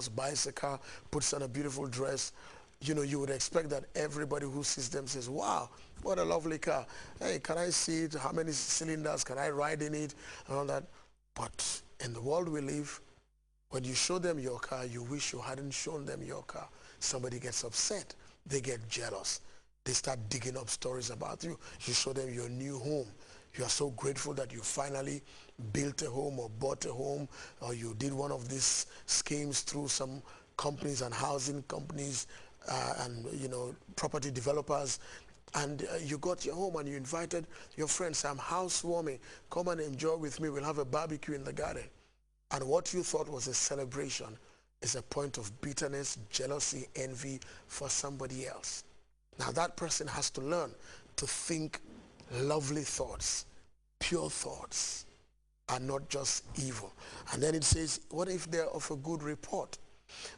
house, buys a car, puts on a beautiful dress, you would expect that everybody who sees them says, wow, what a lovely car. Hey, can I see it? How many cylinders? Can I ride in it? And all that. But in the world we live, when you show them your car, you wish you hadn't shown them your car. Somebody gets upset. They get jealous. They start digging up stories about you. You show them your new home. You are so grateful that you finally built a home or bought a home, or you did one of these schemes through some companies and housing companies and property developers, and you got your home and you invited your friends. I'm housewarming. Come and enjoy with me. We'll have a barbecue in the garden. And what you thought was a celebration is a point of bitterness, jealousy, envy for somebody else. Now that person has to learn to think lovely thoughts, pure thoughts, and not just evil. And then it says, what if they're of a good report?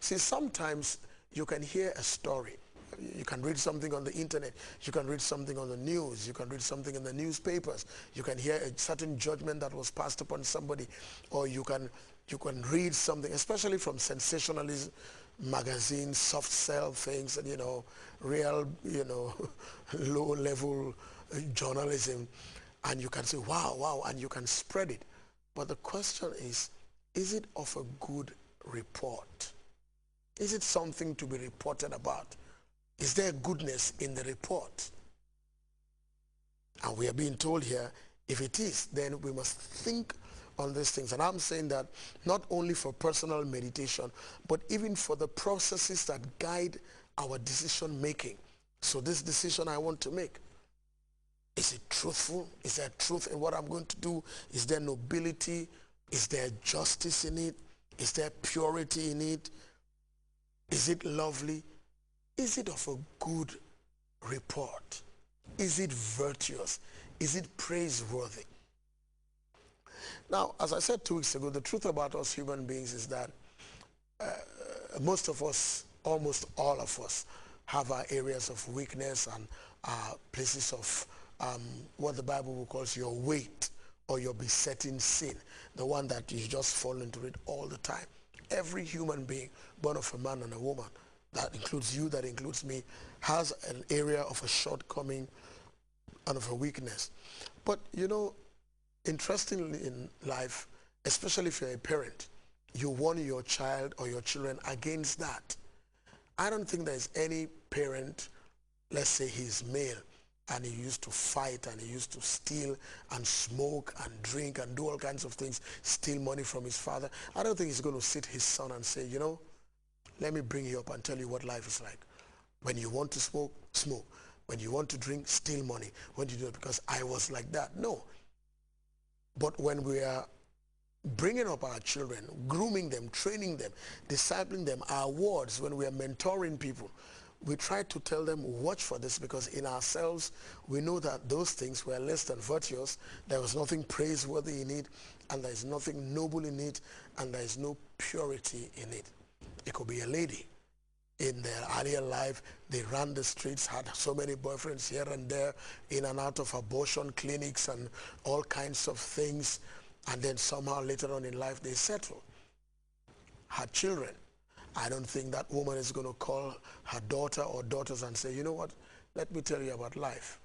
See, sometimes you can hear a story. You can read something on the internet. You can read something on the news. You can read something in the newspapers. You can hear a certain judgment that was passed upon somebody. Or you can read something, especially from sensationalism magazines, soft sell things, and real, low-level journalism. And you can say, wow, wow, and you can spread it. But the question is it of a good report? Is it something to be reported about? Is there goodness in the report? And we are being told here, if it is, then we must think on these things. And I'm saying that not only for personal meditation, but even for the processes that guide our decision making. So this decision I want to make, is it truthful? Is there truth in what I'm going to do? Is there nobility? Is there justice in it? Is there purity in it? Is it lovely? Is it of a good report? Is it virtuous? Is it praiseworthy? Now, as I said 2 weeks ago, the truth about us human beings is that most of us, almost all of us, have our areas of weakness and places of what the Bible will call your weight or your besetting sin, the one that you just fall into it all the time. Every human being, born of a man and a woman, that includes you, that includes me, has an area of a shortcoming and of a weakness. But interestingly in life, especially if you're a parent, you warn your child or your children against that. I don't think there's any parent, let's say he's male, and he used to fight and he used to steal and smoke and drink and do all kinds of things, steal money from his father. I don't think he's going to sit his son and say, let me bring you up and tell you what life is like. When you want to smoke, smoke. When you want to drink, steal money. When you do it because I was like that. No. But when we are bringing up our children, grooming them, training them, discipling them, our words, when we are mentoring people, we try to tell them, watch for this, because in ourselves, we know that those things were less than virtuous. There was nothing praiseworthy in it, and there is nothing noble in it, and there is no purity in it. It could be a lady. In their earlier life, they ran the streets, had so many boyfriends here and there, in and out of abortion clinics and all kinds of things, and then somehow later on in life, they settle. Had children. I don't think that woman is going to call her daughter or daughters and say, you know what, let me tell you about life.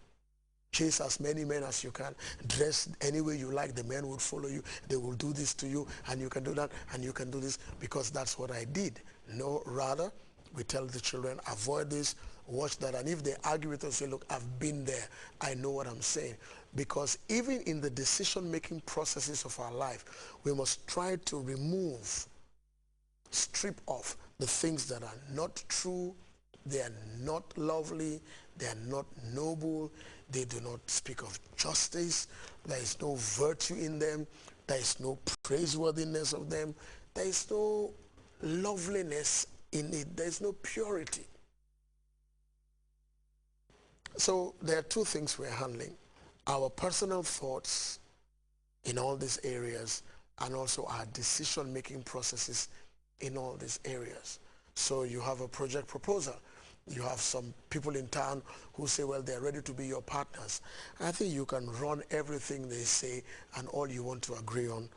Chase as many men as you can. Dress any way you like. The men will follow you. They will do this to you, and you can do that, and you can do this, because that's what I did. No, rather, we tell the children, avoid this, watch that. And if they argue with us, say, look, I've been there. I know what I'm saying. Because even in the decision-making processes of our life, we must try to remove, strip off the things that are not true, they are not lovely, they are not noble, they do not speak of justice, there is no virtue in them, there is no praiseworthiness of them, there is no loveliness in it, there is no purity. So there are two things we're handling: our personal thoughts in all these areas, and also our decision-making processes in all these areas. So you have a project proposal. You have some people in town who say, well, they're ready to be your partners. I think you can run everything they say and all you want to agree on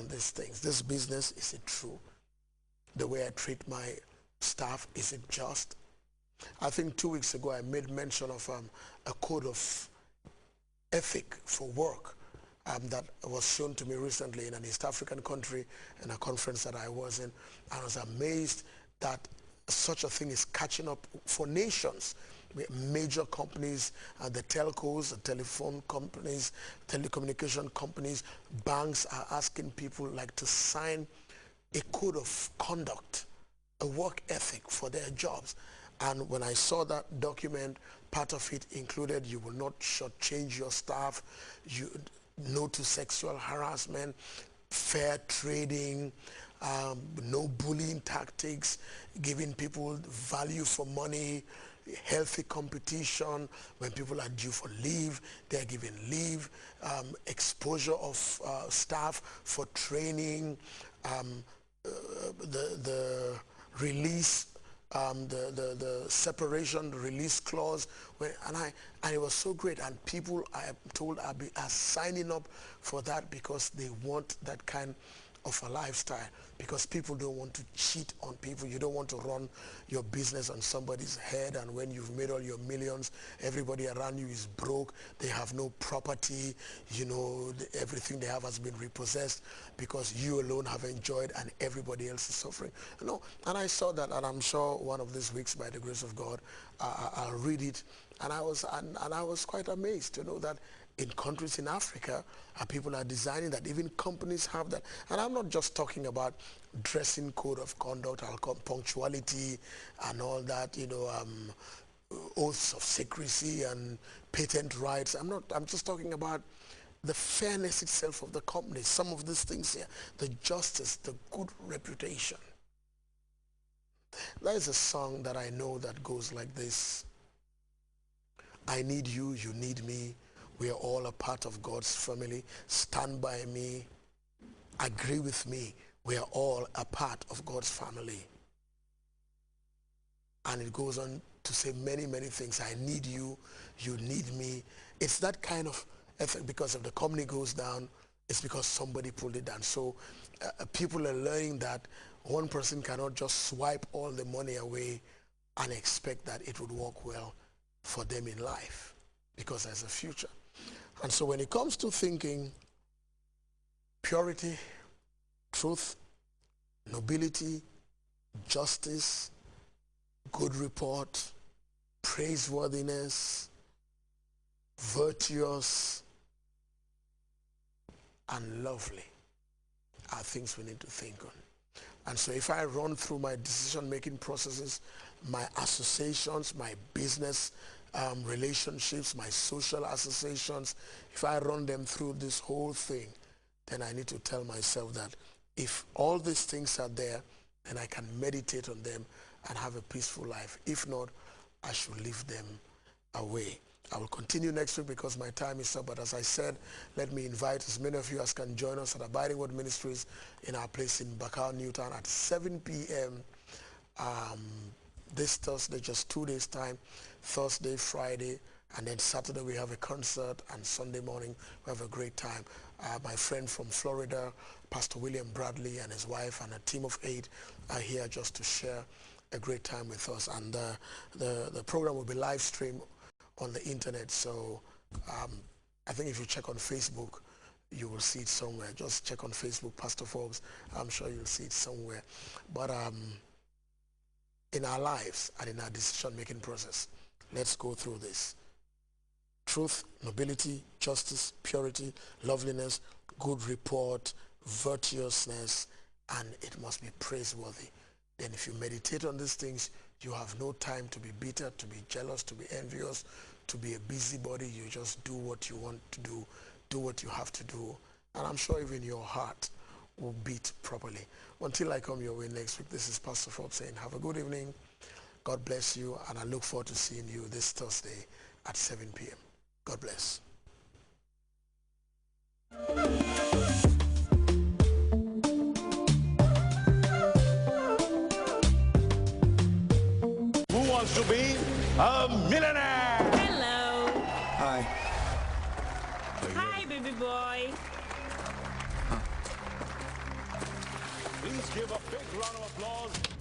these things. This business, is it true? the way I treat my staff? Is it just? I think 2 weeks ago I made mention of a code of ethic for work that was shown to me recently in an East African country in a conference that I was in. I was amazed that such a thing is catching up for nations. Major companies, the telcos, the telephone companies, telecommunication companies, banks are asking people like to sign a code of conduct, a work ethic for their jobs. And when I saw that document, part of it included you will not shortchange your staff, no to sexual harassment, fair trading, no bullying tactics, giving people value for money, healthy competition. When people are due for leave, they're given leave, exposure of staff for training, the release, the separation, the release clause, and it was so great. And people, I am told, are signing up for that because they want that kind of a lifestyle, because people don't want to cheat on people. You don't want to run your business on somebody's head, and when you've made all your millions, everybody around you is broke, they have no property, you know, everything they have has been repossessed because you alone have enjoyed and everybody else is suffering. You know, and I saw that, and I'm sure one of these weeks, by the grace of God, I'll read it, and I was quite amazed to know that in countries in Africa, people are designing that. Even companies have that. And I'm not just talking about dressing code of conduct, punctuality and all that, you know, oaths of secrecy and patent rights. I'm just talking about the fairness itself of the company. Some of these things here, the justice, the good reputation. There is a song that I know that goes like this. I need you, you need me. We are all a part of God's family. Stand by me. Agree with me. We are all a part of God's family. And it goes on to say many, many things. I need you. You need me. It's that kind of effect, because if the company goes down, it's because somebody pulled it down. So people are learning that one person cannot just swipe all the money away and expect that it would work well for them in life, because there's a future. And so when it comes to thinking purity, truth, nobility, justice, good report, praiseworthiness, virtuous, and lovely are things we need to think on. And so if I run through my decision-making processes, my associations, my business relationships, my social associations, if I run them through this whole thing, then I need to tell myself that if all these things are there, then I can meditate on them and have a peaceful life. If not, I should leave them away. I will continue next week because my time is up, but as I said, let me invite as many of you as can join us at Abiding Word Ministries in our place in Bakau, Newtown at 7 p.m. This Thursday, just 2 days time, Thursday, Friday, and then Saturday we have a concert, and Sunday morning we have a great time. My friend from Florida, Pastor William Bradley, and his wife and a team of 8 are here just to share a great time with us. And the program will be live streamed on the internet, so I think if you check on Facebook, you will see it somewhere. Just check on Facebook, Pastor Forbes. I'm sure you'll see it somewhere. But in our lives and in our decision-making process, let's go through this. Truth, nobility, justice, purity, loveliness, good report, virtuousness, and it must be praiseworthy. Then if you meditate on these things, you have no time to be bitter, to be jealous, to be envious, to be a busybody. You just do what you want to do what you have to do. And I'm sure even your heart will beat properly. Until I come your way next week, this is Pastor Forbes saying, have a good evening. God bless you, and I look forward to seeing you this Thursday at 7 p.m. God bless. Who wants to be a millionaire? Hello. Hi. Hi, baby boy. He Please give a big round of applause